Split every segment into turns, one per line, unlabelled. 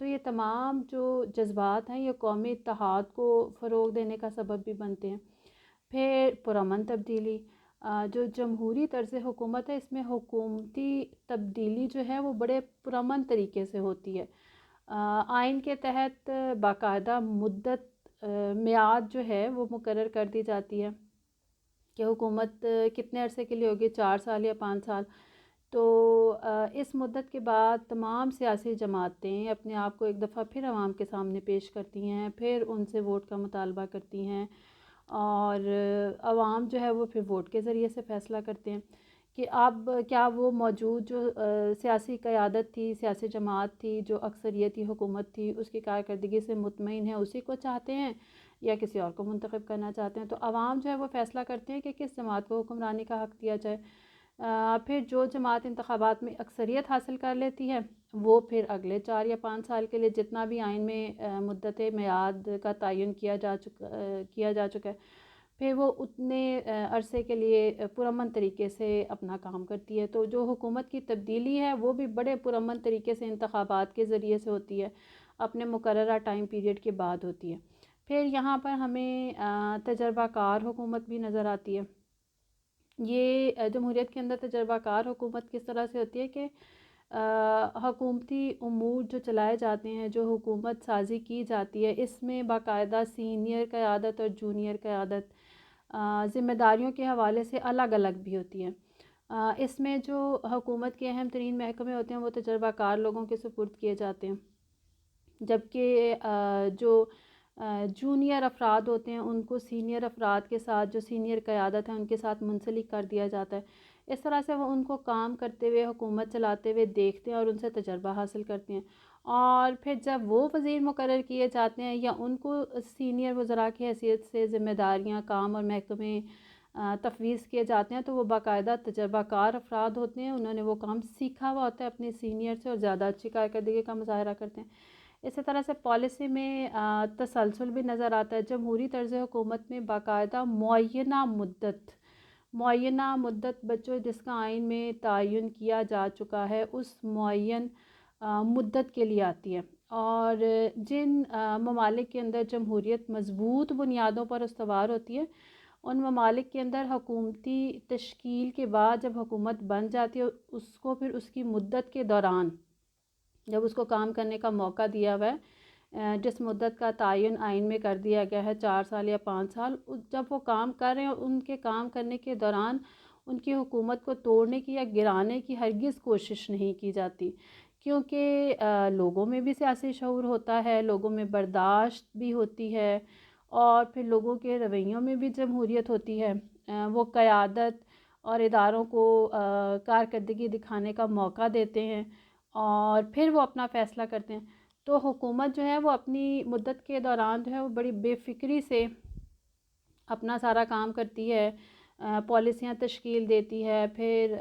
تو یہ تمام جو جذبات ہیں یہ قومی اتحاد کو فروغ دینے کا سبب بھی بنتے ہیں۔ پھر پرامن تبدیلی، جو جمہوری طرز حکومت ہے اس میں حکومتی تبدیلی جو ہے وہ بڑے پرامن طریقے سے ہوتی ہے۔ آئین کے تحت باقاعدہ مدت میعاد جو ہے وہ مقرر کر دی جاتی ہے کہ حکومت کتنے عرصے کے لیے ہوگی، 4 سال یا 5 سال۔ تو اس مدت کے بعد تمام سیاسی جماعتیں اپنے آپ کو ایک دفعہ پھر عوام کے سامنے پیش کرتی ہیں، پھر ان سے ووٹ کا مطالبہ کرتی ہیں، اور عوام جو ہے وہ پھر ووٹ کے ذریعے سے فیصلہ کرتے ہیں کہ اب کیا وہ موجود جو سیاسی قیادت تھی، سیاسی جماعت تھی، جو اکثریتی حکومت تھی، اس کی کارکردگی سے مطمئن ہے، اسی کو چاہتے ہیں یا کسی اور کو منتخب کرنا چاہتے ہیں۔ تو عوام جو ہے وہ فیصلہ کرتے ہیں کہ کس جماعت کو حکمرانی کا حق دیا جائے۔ پھر جو جماعت انتخابات میں اکثریت حاصل کر لیتی ہے وہ پھر اگلے 4 یا 5 سال کے لیے جتنا بھی آئین میں مدت میعاد کا تعین کیا جا چکا ہے، پھر وہ اتنے عرصے کے لیے پرامن طریقے سے اپنا کام کرتی ہے۔ تو جو حکومت کی تبدیلی ہے وہ بھی بڑے پرامن طریقے سے انتخابات کے ذریعے سے ہوتی ہے، اپنے مقررہ ٹائم پیریڈ کے بعد ہوتی ہے۔ پھر یہاں پر ہمیں تجربہ کار حکومت بھی نظر آتی ہے۔ یہ جمہوریت کے اندر تجربہ کار حکومت کس طرح سے ہوتی ہے کہ حکومتی امور جو چلائے جاتے ہیں، جو حکومت سازی کی جاتی ہے، اس میں باقاعدہ سینئر قیادت اور جونیئر قیادت ذمہ داریوں کے حوالے سے الگ الگ بھی ہوتی ہے۔ اس میں جو حکومت کے اہم ترین محکمے ہوتے ہیں وہ تجربہ کار لوگوں کے سپرد کیے جاتے ہیں، جبکہ جو جونیئر افراد ہوتے ہیں ان کو سینئر افراد کے ساتھ، جو سینئر قیادت ہے ان کے ساتھ منسلک کر دیا جاتا ہے۔ اس طرح سے وہ ان کو کام کرتے ہوئے، حکومت چلاتے ہوئے دیکھتے ہیں اور ان سے تجربہ حاصل کرتے ہیں، اور پھر جب وہ وزیر مقرر کیے جاتے ہیں یا ان کو سینئر وزراء کی حیثیت سے ذمہ داریاں، کام اور محکمے تفویض کیے جاتے ہیں تو وہ باقاعدہ تجربہ کار افراد ہوتے ہیں، انہوں نے وہ کام سیکھا ہوا ہوتا ہے اپنے سینئر سے اور زیادہ اچھی کارکردگی کا مظاہرہ کرتے ہیں۔ اسی طرح سے پالیسی میں تسلسل بھی نظر آتا ہے۔ جمہوری طرز حکومت میں باقاعدہ معینہ مدت بچوں جس کا آئین میں تعین کیا جا چکا ہے اس معین مدت کے لیے آتی ہے، اور جن ممالک کے اندر جمہوریت مضبوط بنیادوں پر استوار ہوتی ہے ان ممالک کے اندر حکومتی تشکیل کے بعد جب حکومت بن جاتی ہے اس کو پھر اس کی مدت کے دوران جب اس کو کام کرنے کا موقع دیا ہوا ہے، جس مدت کا تعین آئین میں کر دیا گیا ہے 4 سال یا 5 سال، جب وہ کام کر رہے ہیں ان کے کام کرنے کے دوران ان کی حکومت کو توڑنے کی یا گرانے کی ہرگز کوشش نہیں کی جاتی، کیونکہ لوگوں میں بھی سیاسی شعور ہوتا ہے، لوگوں میں برداشت بھی ہوتی ہے، اور پھر لوگوں کے رویوں میں بھی جمہوریت ہوتی ہے۔ وہ قیادت اور اداروں کو کارکردگی دکھانے کا موقع دیتے ہیں اور پھر وہ اپنا فیصلہ کرتے ہیں۔ تو حکومت جو ہے وہ اپنی مدت کے دوران جو ہے وہ بڑی بے فکری سے اپنا سارا کام کرتی ہے، پالیسیاں تشکیل دیتی ہے، پھر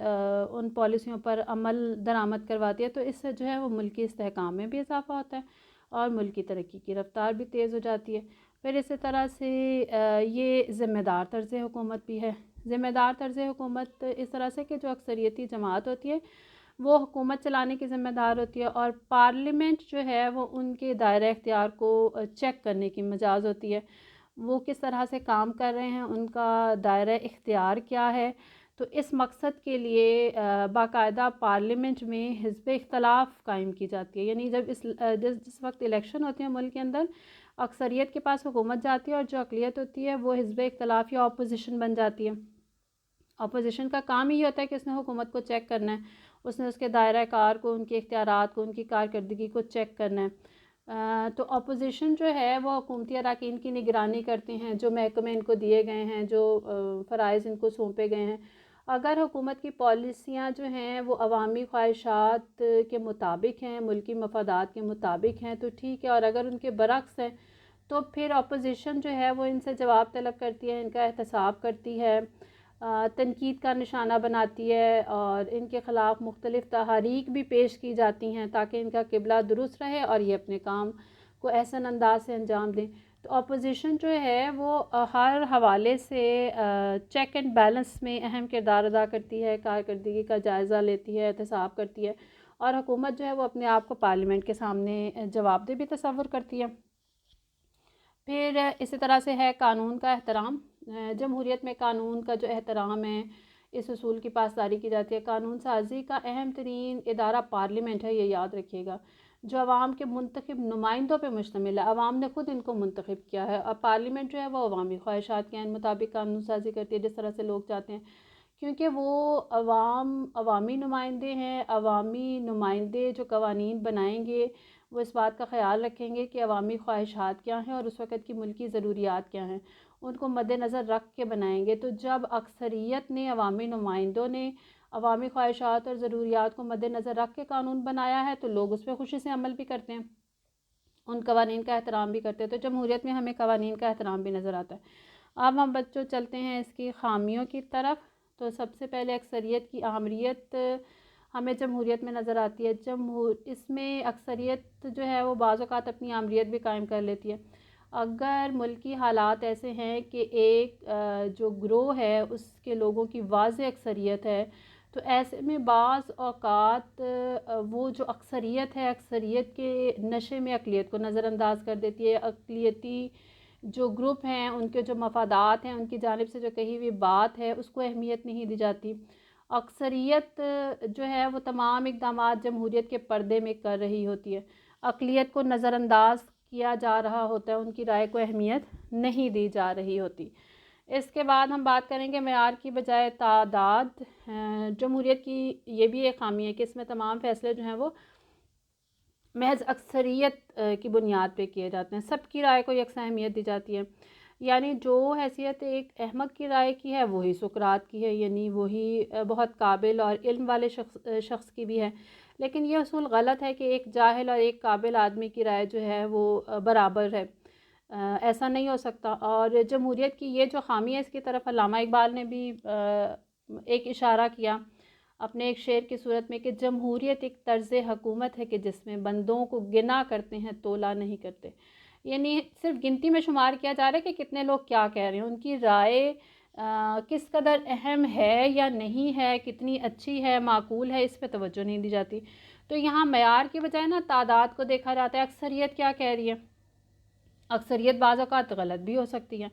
ان پالیسیوں پر عمل درآمد کرواتی ہے، تو اس سے جو ہے وہ ملکی استحکام میں بھی اضافہ ہوتا ہے اور ملکی ترقی کی رفتار بھی تیز ہو جاتی ہے۔ پھر اسی طرح سے یہ ذمہ دار طرز حکومت بھی ہے۔ ذمہ دار طرز حکومت اس طرح سے کہ جو اکثریتی جماعت ہوتی ہے وہ حکومت چلانے کی ذمہ دار ہوتی ہے، اور پارلیمنٹ جو ہے وہ ان کے دائرہ اختیار کو چیک کرنے کی مجاز ہوتی ہے، وہ کس طرح سے کام کر رہے ہیں، ان کا دائرہ اختیار کیا ہے۔ تو اس مقصد کے لیے باقاعدہ پارلیمنٹ میں حزب اختلاف قائم کی جاتی ہے، یعنی جس وقت الیکشن ہوتے ہیں ملک کے اندر اکثریت کے پاس حکومت جاتی ہے اور جو اقلیت ہوتی ہے وہ حزب اختلاف یا اپوزیشن بن جاتی ہے۔ اپوزیشن کا کام ہی ہوتا ہے کہ اس نے حکومت کو چیک کرنا ہے، اس نے اس کے دائرہ کار کو، ان کے اختیارات کو، ان کی کارکردگی کو چیک کرنا ہے۔ تو اپوزیشن جو ہے وہ حکومتی اراکین کی نگرانی کرتے ہیں، جو محکمے ان کو دیے گئے ہیں، جو فرائض ان کو سونپے گئے ہیں، اگر حکومت کی پالیسیاں جو ہیں وہ عوامی خواہشات کے مطابق ہیں، ملکی مفادات کے مطابق ہیں تو ٹھیک ہے، اور اگر ان کے برعکس ہیں تو پھر اپوزیشن جو ہے وہ ان سے جواب طلب کرتی ہے، ان کا احتساب کرتی ہے، تنقید کا نشانہ بناتی ہے، اور ان کے خلاف مختلف تحاریک بھی پیش کی جاتی ہیں تاکہ ان کا قبلہ درست رہے اور یہ اپنے کام کو احسن انداز سے انجام دیں۔ تو اپوزیشن جو ہے وہ ہر حوالے سے چیک اینڈ بیلنس میں اہم کردار ادا کرتی ہے، کارکردگی کا جائزہ لیتی ہے، احتساب کرتی ہے اور حکومت جو ہے وہ اپنے آپ کو پارلیمنٹ کے سامنے جواب دہ بھی تصور کرتی ہے۔ پھر اسی طرح سے ہے قانون کا احترام۔ جمہوریت میں قانون کا جو احترام ہے اس اصول کی پاسداری کی جاتی ہے۔ قانون سازی کا اہم ترین ادارہ پارلیمنٹ ہے، یہ یاد رکھیے گا، جو عوام کے منتخب نمائندوں پہ مشتمل ہے۔ عوام نے خود ان کو منتخب کیا ہے، اور پارلیمنٹ جو ہے وہ عوامی خواہشات کے عین مطابق قانون سازی کرتی ہے جس طرح سے لوگ چاہتے ہیں، کیونکہ وہ عوامی نمائندے ہیں۔ عوامی نمائندے جو قوانین بنائیں گے وہ اس بات کا خیال رکھیں گے کہ عوامی خواہشات کیا ہیں اور اس وقت کی ملکی ضروریات کیا ہیں، ان کو مد نظر رکھ کے بنائیں گے۔ تو جب اکثریت نے، عوامی نمائندوں نے عوامی خواہشات اور ضروریات کو مد نظر رکھ کے قانون بنایا ہے تو لوگ اس پہ خوشی سے عمل بھی کرتے ہیں، ان قوانین کا احترام بھی کرتے ہیں۔ تو جمہوریت میں ہمیں قوانین کا احترام بھی نظر آتا ہے۔ اب ہم بچوں چلتے ہیں اس کی خامیوں کی طرف۔ تو سب سے پہلے اکثریت کی اہمیت ہمیں جمہوریت میں نظر آتی ہے۔ اس میں اکثریت جو ہے وہ بعض اوقات اپنی اہمیت بھی قائم کر لیتی ہے۔ اگر ملکی حالات ایسے ہیں کہ ایک جو گروہ ہے اس کے لوگوں کی واضح اکثریت ہے، تو ایسے میں بعض اوقات وہ جو اکثریت ہے، اکثریت کے نشے میں اقلیت کو نظر انداز کر دیتی ہے۔ اقلیتی جو گروپ ہیں ان کے جو مفادات ہیں، ان کی جانب سے جو کہی ہوئی بات ہے اس کو اہمیت نہیں دی جاتی۔ اکثریت جو ہے وہ تمام اقدامات جمہوریت کے پردے میں کر رہی ہوتی ہے، اقلیت کو نظر انداز کیا جا رہا ہوتا ہے، ان کی رائے کو اہمیت نہیں دی جا رہی ہوتی۔ اس کے بعد ہم بات کریں گے معیار کی بجائے تعداد۔ جمہوریت کی یہ بھی ایک خامی ہے کہ اس میں تمام فیصلے جو ہیں وہ محض اکثریت کی بنیاد پہ کیے جاتے ہیں، سب کی رائے کو یکساں اہمیت دی جاتی ہے، یعنی جو حیثیت ایک احمق کی رائے کی ہے وہی سقراط کی ہے، یعنی وہی بہت قابل اور علم والے شخص کی بھی ہے۔ لیکن یہ اصول غلط ہے کہ ایک جاہل اور ایک قابل آدمی کی رائے جو ہے وہ برابر ہے، ایسا نہیں ہو سکتا۔ اور جمہوریت کی یہ جو خامی ہے اس کی طرف علامہ اقبال نے بھی ایک اشارہ کیا اپنے ایک شعر کی صورت میں کہ جمہوریت ایک طرز حکومت ہے کہ جس میں بندوں کو گنا کرتے ہیں تولا نہیں کرتے، یعنی صرف گنتی میں شمار کیا جا رہا ہے کہ کتنے لوگ کیا کہہ رہے ہیں، ان کی رائے کس قدر اہم ہے یا نہیں ہے، کتنی اچھی ہے، معقول ہے، اس پہ توجہ نہیں دی جاتی۔ تو یہاں معیار کی بجائے نا تعداد کو دیکھا جاتا ہے، اکثریت کیا کہہ رہی ہے، اکثریت بعض اوقات غلط بھی ہو سکتی ہے،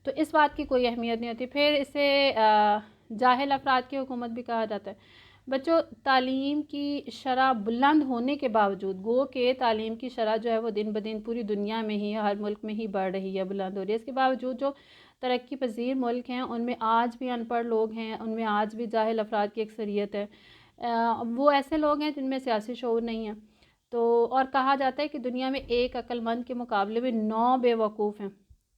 تو اس بات کی کوئی اہمیت نہیں ہوتی۔ پھر اسے جاہل افراد کی حکومت بھی کہا جاتا ہے۔ بچوں، تعلیم کی شرح بلند ہونے کے باوجود، گو کہ تعلیم کی شرح جو ہے وہ دن بدن پوری دنیا میں ہی، ہر ملک میں ہی بڑھ رہی ہے، بلند ہو رہی ہے، اس کے باوجود جو ترقی پذیر ملک ہیں ان میں آج بھی ان پڑھ لوگ ہیں، ان میں آج بھی جاہل افراد کی اکثریت ہے۔ وہ ایسے لوگ ہیں جن میں سیاسی شعور نہیں ہے، تو اور کہا جاتا ہے کہ دنیا میں ایک عقل مند کے مقابلے میں 9 بے وقوف ہیں۔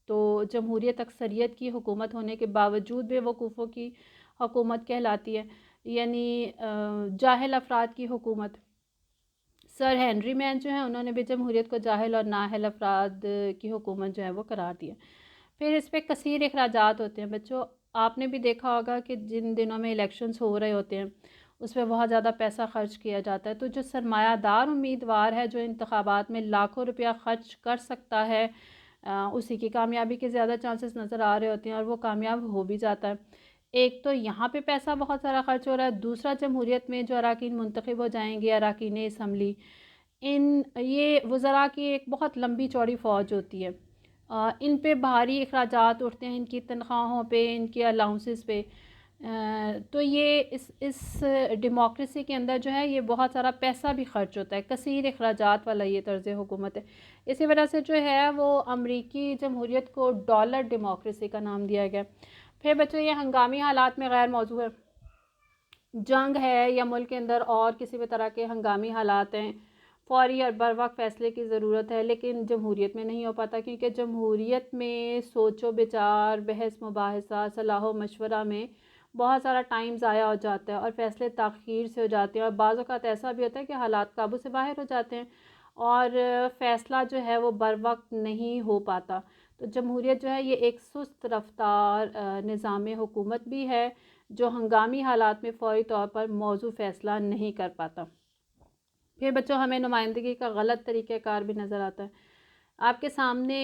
تو جمہوریت اکثریت کی حکومت ہونے کے باوجود بے وقوفوں کی حکومت کہلاتی ہے، یعنی جاہل افراد کی حکومت۔ سر ہنری مین جو ہیں انہوں نے بھی جمہوریت کو جاہل اور نااہل افراد کی حکومت جو ہے وہ قرار دیا۔ پھر اس پہ کثیر اخراجات ہوتے ہیں۔ بچوں، آپ نے بھی دیکھا ہوگا کہ جن دنوں میں الیکشنز ہو رہے ہوتے ہیں اس پہ بہت زیادہ پیسہ خرچ کیا جاتا ہے، تو جو سرمایہ دار امیدوار ہے جو انتخابات میں لاکھوں روپیہ خرچ کر سکتا ہے، اسی کی کامیابی کے زیادہ چانسز نظر آ رہے ہوتے ہیں اور وہ کامیاب ہو بھی جاتا ہے۔ ایک تو یہاں پہ پیسہ بہت سارا خرچ ہو رہا ہے، دوسرا جمہوریت میں جو اراکین منتخب ہو جائیں گے، اراکین اسمبلی، یہ وزراء کی ایک بہت لمبی چوڑی فوج ہوتی ہے، ان پہ بھاری اخراجات اٹھتے ہیں، ان کی تنخواہوں پہ، ان کی الاؤنسز پہ۔ تو یہ اس ڈیموکریسی کے اندر جو ہے یہ بہت سارا پیسہ بھی خرچ ہوتا ہے، کثیر اخراجات والا یہ طرز حکومت ہے۔ اسی وجہ سے جو ہے وہ امریکی جمہوریت کو ڈالر ڈیموکریسی کا نام دیا گیا۔ پھر بچوں، یہ ہنگامی حالات میں غیر موضوع ہے، جنگ ہے یا ملک کے اندر اور کسی بھی طرح کے ہنگامی حالات ہیں، فوری اور بروقت فیصلے کی ضرورت ہے، لیکن جمہوریت میں نہیں ہو پاتا، کیونکہ جمہوریت میں سوچ و بچار، بحث مباحثہ، صلاح و مشورہ میں بہت سارا ٹائم ضائع ہو جاتا ہے اور فیصلے تاخیر سے ہو جاتے ہیں، اور بعض اوقات ایسا بھی ہوتا ہے کہ حالات قابو سے باہر ہو جاتے ہیں اور فیصلہ جو ہے وہ بروقت نہیں ہو پاتا۔ تو جمہوریت جو ہے یہ ایک سست رفتار نظام حکومت بھی ہے جو ہنگامی حالات میں فوری طور پر موضوع فیصلہ نہیں کر پاتا۔ پھر بچوں، ہمیں نمائندگی کا غلط طریقہ کار بھی نظر آتا ہے۔ آپ کے سامنے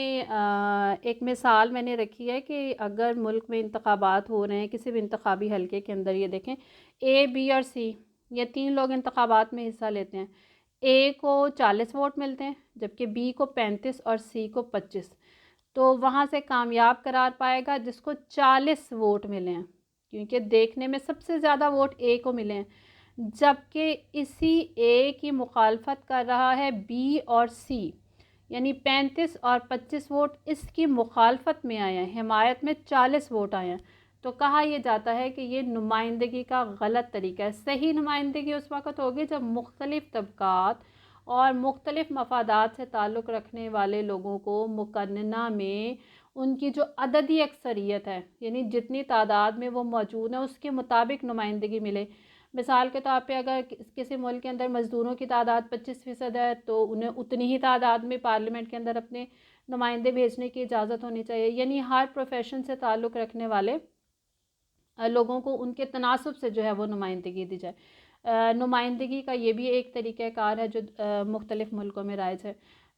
ایک مثال میں نے رکھی ہے کہ اگر ملک میں انتخابات ہو رہے ہیں، کسی بھی انتخابی حلقے کے اندر، یہ دیکھیں A B اور C، یہ 3 لوگ انتخابات میں حصہ لیتے ہیں، اے کو 40 ووٹ ملتے ہیں جبکہ بی کو 35 اور سی کو 25، تو وہاں سے کامیاب قرار پائے گا جس کو 40 ووٹ ملے ہیں، کیونکہ دیکھنے میں سب سے زیادہ ووٹ اے کو ملے ہیں، جبکہ اسی اے کی مخالفت کر رہا ہے بی اور سی، یعنی 35 اور 25 ووٹ اس کی مخالفت میں آئے ہیں، حمایت میں 40 ووٹ آئے ہیں، تو کہا یہ جاتا ہے کہ یہ نمائندگی کا غلط طریقہ ہے۔ صحیح نمائندگی اس وقت ہوگی جب مختلف طبقات اور مختلف مفادات سے تعلق رکھنے والے لوگوں کو مقننہ میں ان کی جو عددی اکثریت ہے، یعنی جتنی تعداد میں وہ موجود ہیں اس کے مطابق نمائندگی ملے۔ مثال کے طور پہ اگر کسی ملک کے اندر مزدوروں کی تعداد 25% ہے تو انہیں اتنی ہی تعداد میں پارلیمنٹ کے اندر اپنے نمائندے بھیجنے کی اجازت ہونی چاہیے، یعنی ہر پروفیشن سے تعلق رکھنے والے لوگوں کو ان کے تناسب سے جو ہے وہ نمائندگی دی جائے۔ نمائندگی کا یہ بھی ایک طریقہ کار ہے جو مختلف ملکوں میں رائج ہے۔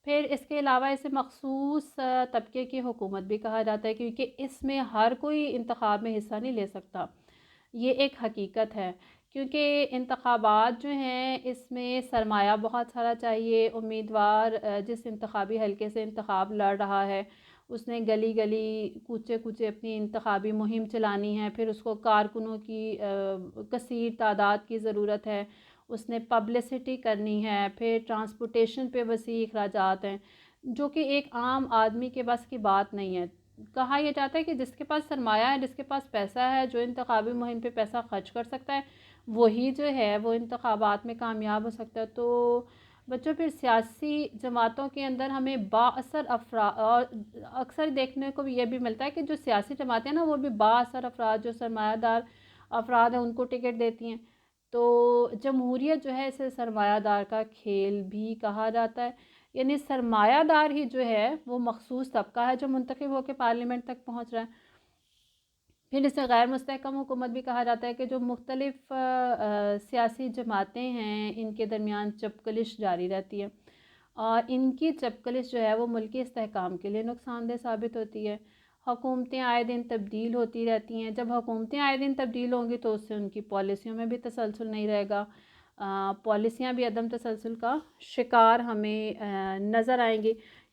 پھر اس کے علاوہ اسے مخصوص طبقے کی حکومت بھی کہا جاتا ہے، کیونکہ اس میں ہر کوئی انتخاب میں حصہ نہیں لے سکتا، یہ ایک حقیقت ہے، کیونکہ انتخابات جو ہیں اس میں سرمایہ بہت سارا چاہیے۔ امیدوار جس انتخابی حلقے سے انتخاب لڑ رہا ہے اس نے گلی گلی کوچے کوچے اپنی انتخابی مہم چلانی ہے، پھر اس کو کارکنوں کی کثیر تعداد کی ضرورت ہے، اس نے پبلسٹی کرنی ہے، پھر ٹرانسپورٹیشن پہ وسیع اخراجات ہیں جو کہ ایک عام آدمی کے بس کی بات نہیں ہے۔ کہا یہ جاتا ہے کہ جس کے پاس سرمایہ ہے، جس کے پاس پیسہ ہے، جو انتخابی مہم پہ پیسہ خرچ کر سکتا ہے وہی جو ہے وہ انتخابات میں کامیاب ہو سکتا ہے۔ تو بچوں پھر سیاسی جماعتوں کے اندر ہمیں با اثر افراد، اور اکثر دیکھنے کو بھی یہ بھی ملتا ہے کہ جو سیاسی جماعتیں ہیں نا وہ بھی با اثر افراد، جو سرمایہ دار افراد ہیں ان کو ٹکٹ دیتی ہیں۔ تو جمہوریت جو ہے اسے سرمایہ دار کا کھیل بھی کہا جاتا ہے، یعنی سرمایہ دار ہی جو ہے وہ مخصوص طبقہ ہے جو منتخب ہو کے پارلیمنٹ تک پہنچ رہا ہے۔ پھر اسے غیر مستحکم حکومت بھی کہا جاتا ہے کہ جو مختلف سیاسی جماعتیں ہیں ان کے درمیان چپکلش جاری رہتی ہے، اور ان کی چپکلش جو ہے وہ ملکی استحکام کے لیے نقصان دہ ثابت ہوتی ہے۔ حکومتیں آئے دن تبدیل ہوتی رہتی ہیں، جب حکومتیں آئے دن تبدیل ہوں گی تو اس سے ان کی پالیسیوں میں بھی تسلسل نہیں رہے گا، پالیسیاں بھی عدم تسلسل کا شکار ہمیں نظر آئیں گی،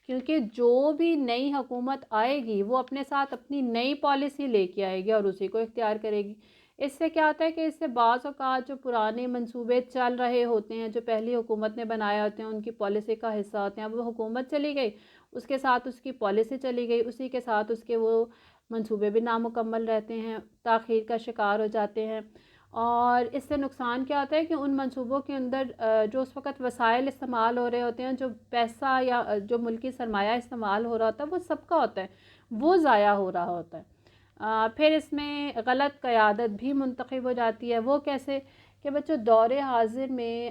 کیونکہ جو بھی نئی حکومت آئے گی وہ اپنے ساتھ اپنی نئی پالیسی لے کے آئے گی اور اسی کو اختیار کرے گی۔ اس سے کیا ہوتا ہے کہ اس سے بعض اوقات جو پرانے منصوبے چل رہے ہوتے ہیں، جو پہلی حکومت نے بنائے ہوتے ہیں، ان کی پالیسی کا حصہ ہوتے ہیں، اب وہ حکومت چلی گئی اس کے ساتھ اس کی پالیسی چلی گئی، اسی کے ساتھ اس کے وہ منصوبے بھی نامکمل رہتے ہیں، تاخیر کا شکار ہو جاتے ہیں۔ اور اس سے نقصان کیا ہوتا ہے کہ ان منصوبوں کے اندر جو اس وقت وسائل استعمال ہو رہے ہوتے ہیں، جو پیسہ یا جو ملکی سرمایہ استعمال ہو رہا ہوتا ہے وہ سب کا ہوتا ہے، وہ ضائع ہو رہا ہوتا ہے۔ پھر اس میں غلط قیادت بھی منتخب ہو جاتی ہے۔ وہ کیسے کہ بچوں دور حاضر میں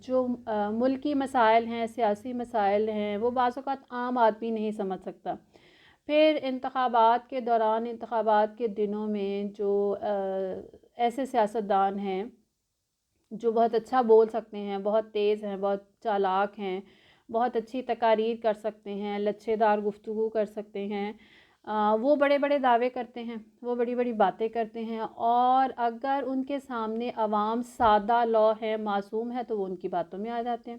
جو ملکی مسائل ہیں، سیاسی مسائل ہیں، وہ بعض اوقات عام آدمی نہیں سمجھ سکتا۔ پھر انتخابات کے دوران، انتخابات کے دنوں میں جو ایسے سیاستدان ہیں جو بہت اچھا بول سکتے ہیں، بہت تیز ہیں، بہت چالاک ہیں، بہت اچھی تقاریر کر سکتے ہیں، لچھے دار گفتگو کر سکتے ہیں، وہ بڑے بڑے دعوے کرتے ہیں، وہ بڑی بڑی باتیں کرتے ہیں، اور اگر ان کے سامنے عوام سادہ لو ہے، معصوم ہے، تو وہ ان کی باتوں میں آ جاتے ہیں،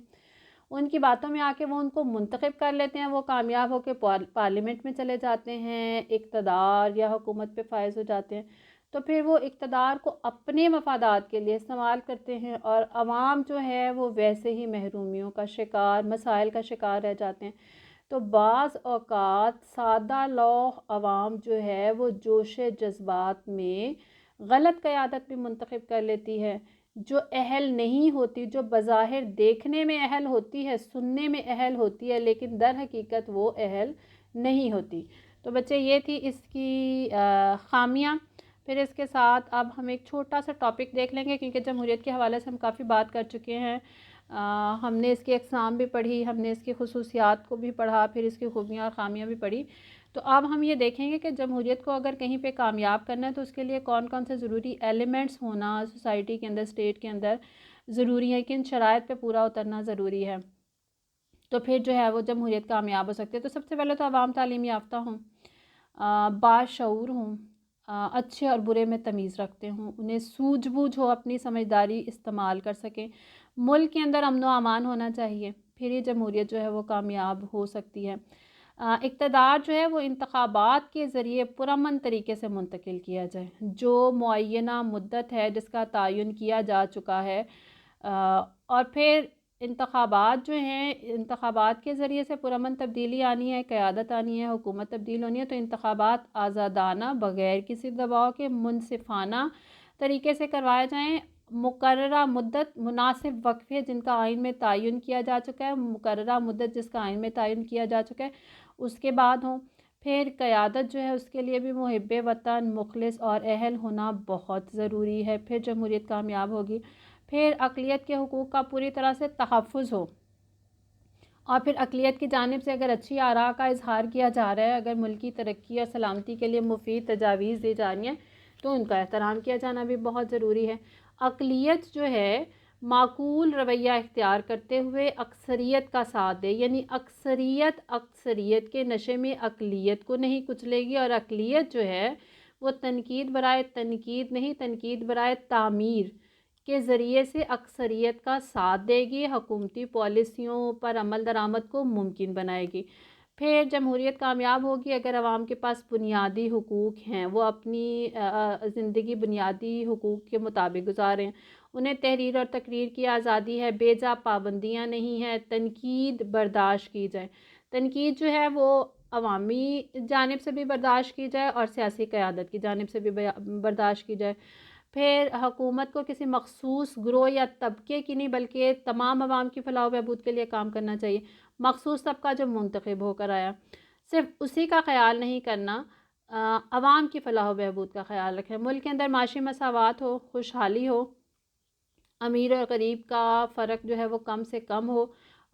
ان کی باتوں میں آ کے وہ ان کو منتخب کر لیتے ہیں، وہ کامیاب ہو کے پارلیمنٹ میں چلے جاتے ہیں، اقتدار یا حکومت پہ فائز ہو جاتے ہیں، تو پھر وہ اقتدار کو اپنے مفادات کے لیے استعمال کرتے ہیں، اور عوام جو ہے وہ ویسے ہی محرومیوں کا شکار، مسائل کا شکار رہ جاتے ہیں۔ تو بعض اوقات سادہ لو عوام جو ہے وہ جوش جذبات میں غلط قیادت بھی منتخب کر لیتی ہے، جو اہل نہیں ہوتی، جو بظاہر دیکھنے میں اہل ہوتی ہے، سننے میں اہل ہوتی ہے، لیکن در حقیقت وہ اہل نہیں ہوتی۔ تو بچے یہ تھی اس کی خامیاں۔ پھر اس کے ساتھ اب ہم ایک چھوٹا سا ٹاپک دیکھ لیں گے، کیونکہ جمہوریت کے حوالے سے ہم کافی بات کر چکے ہیں، ہم نے اس کی اقسام بھی پڑھی، ہم نے اس کی خصوصیات کو بھی پڑھا، پھر اس کی خوبیاں اور خامیاں بھی پڑھی۔ تو اب ہم یہ دیکھیں گے کہ جمہوریت کو اگر کہیں پہ کامیاب کرنا ہے تو اس کے لیے کون کون سے ضروری ایلیمنٹس ہونا سوسائٹی کے اندر، اسٹیٹ کے اندر ضروری ہے، کن شرائط پہ پورا اترنا ضروری ہے، تو پھر جو ہے وہ جمہوریت کامیاب ہو سکتی ہے۔ تو سب سے پہلے تو عوام تعلیم یافتہ ہوں، باشعور ہوں، اچھے اور برے میں تمیز رکھتے ہوں، انہیں سوجھ بوجھ ہو، اپنی سمجھداری استعمال کر سکیں، ملک کے اندر امن و امان ہونا چاہیے، پھر یہ جمہوریت جو ہے وہ کامیاب ہو سکتی ہے۔ اقتدار جو ہے وہ انتخابات کے ذریعے پرامن طریقے سے منتقل کیا جائے، جو معینہ مدت ہے جس کا تعین کیا جا چکا ہے، اور پھر انتخابات جو ہیں، انتخابات کے ذریعے سے پرامن تبدیلی آنی ہے، قیادت آنی ہے، حکومت تبدیل ہونی ہے، تو انتخابات آزادانہ، بغیر کسی دباؤ کے، منصفانہ طریقے سے کروائے جائیں، مقررہ مدت، مناسب وقفے جن کا آئین میں تعین کیا جا چکا ہے، مقررہ مدت جس کا آئین میں تعین کیا جا چکا ہے اس کے بعد ہوں۔ پھر قیادت جو ہے اس کے لیے بھی محب وطن، مخلص اور اہل ہونا بہت ضروری ہے، پھر جمہوریت کامیاب ہوگی۔ پھر اقلیت کے حقوق کا پوری طرح سے تحفظ ہو، اور پھر اقلیت کی جانب سے اگر اچھی آراء کا اظہار کیا جا رہا ہے، اگر ملکی ترقی اور سلامتی کے لیے مفید تجاویز دی جا رہی ہیں تو ان کا احترام کیا جانا بھی بہت ضروری ہے۔ اقلیت جو ہے معقول رویہ اختیار کرتے ہوئے اکثریت کا ساتھ دے، یعنی اکثریت کے نشے میں اقلیت کو نہیں کچلے گی، اور اقلیت جو ہے وہ تنقید برائے تنقید نہیں، تنقید برائے تعمیر کے ذریعے سے اکثریت کا ساتھ دے گی، حکومتی پالیسیوں پر عمل درآمد کو ممکن بنائے گی۔ پھر جمہوریت کامیاب ہوگی اگر عوام کے پاس بنیادی حقوق ہیں، وہ اپنی زندگی بنیادی حقوق کے مطابق گزاریں، انہیں تحریر اور تقریر کی آزادی ہے، بے جا پابندیاں نہیں ہیں، تنقید برداشت کی جائے، تنقید جو ہے وہ عوامی جانب سے بھی برداشت کی جائے اور سیاسی قیادت کی جانب سے بھی برداشت کی جائے۔ پھر حکومت کو کسی مخصوص گروہ یا طبقے کی نہیں بلکہ تمام عوام کی فلاح و بہبود کے لیے کام کرنا چاہیے۔ مخصوص طبقہ جو منتخب ہو کر آیا صرف اسی کا خیال نہیں کرنا، عوام کی فلاح و بہبود کا خیال رکھیں، ملک کے اندر معاشی مساوات ہو، خوشحالی ہو، امیر اور غریب کا فرق جو ہے وہ کم سے کم ہو،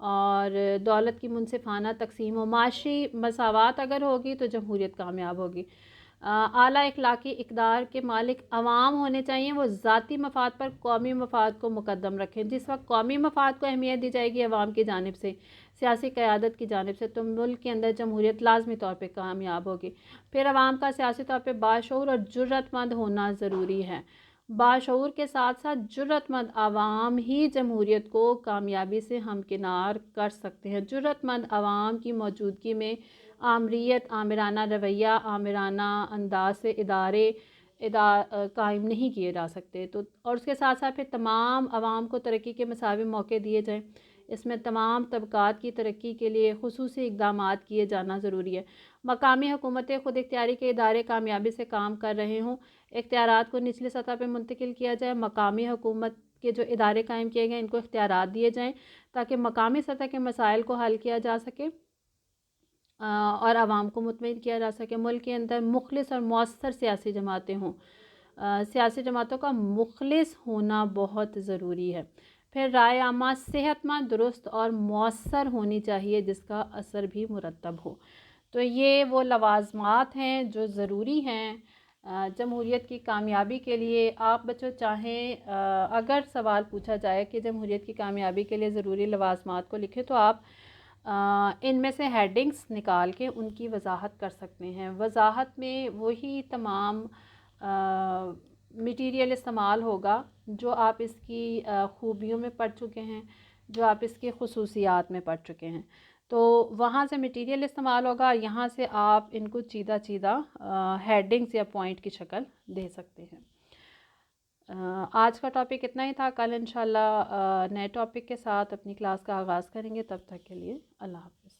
اور دولت کی منصفانہ تقسیم ہو۔ معاشی مساوات اگر ہوگی تو جمہوریت کامیاب ہوگی۔ اعلیٰ اخلاقی اقدار کے مالک عوام ہونے چاہیے، وہ ذاتی مفاد پر قومی مفاد کو مقدم رکھیں۔ جس وقت قومی مفاد کو اہمیت دی جائے گی عوام کی جانب سے، سیاسی قیادت کی جانب سے، تو ملک کے اندر جمہوریت لازمی طور پہ کامیاب ہوگی۔ پھر عوام کا سیاسی طور پہ باشعور اور جرأت مند ہونا ضروری ہے۔ باشعور کے ساتھ ساتھ جرأت مند عوام ہی جمہوریت کو کامیابی سے ہمکنار کر سکتے ہیں۔ جرأت مند عوام کی موجودگی میں آمریت، آمرانہ رویہ، آمرانہ انداز سے ادارے قائم نہیں کیے جا سکتے، تو اور اس کے ساتھ ساتھ پھر تمام عوام کو ترقی کے مساوی موقع دیے جائیں، اس میں تمام طبقات کی ترقی کے لیے خصوصی اقدامات کیے جانا ضروری ہے۔ مقامی حکومتیں خود اختیاری کے ادارے کامیابی سے کام کر رہے ہوں، اختیارات کو نچلی سطح پہ منتقل کیا جائے، مقامی حکومت کے جو ادارے قائم کیے گئے ان کو اختیارات دیے جائیں تاکہ مقامی سطح کے مسائل کو حل کیا جا سکے اور عوام کو مطمئن کیا جا سکے۔ ملک کے اندر مخلص اور مؤثر سیاسی جماعتیں ہوں، سیاسی جماعتوں کا مخلص ہونا بہت ضروری ہے۔ پھر رائے عامہ صحت مند، درست اور مؤثر ہونی چاہیے جس کا اثر بھی مرتب ہو۔ تو یہ وہ لوازمات ہیں جو ضروری ہیں جمہوریت کی کامیابی کے لیے۔ آپ بچوں چاہیں اگر سوال پوچھا جائے کہ جمہوریت کی کامیابی کے لیے ضروری لوازمات کو لکھیں تو آپ ان میں سے ہیڈنگز نکال کے ان کی وضاحت کر سکتے ہیں۔ وضاحت میں وہی تمام مٹیریل استعمال ہوگا جو آپ اس کی خوبیوں میں پڑھ چکے ہیں، جو آپ اس کی خصوصیات میں پڑھ چکے ہیں، تو وہاں سے مٹیریل استعمال ہوگا، یہاں سے آپ ان کو چیدہ ہیڈنگز یا پوائنٹ کی شکل دے سکتے ہیں۔ آج کا ٹاپک اتنا ہی تھا، کل انشاءاللہ نئے ٹاپک کے ساتھ اپنی کلاس کا آغاز کریں گے، تب تک کے لیے اللہ حافظ۔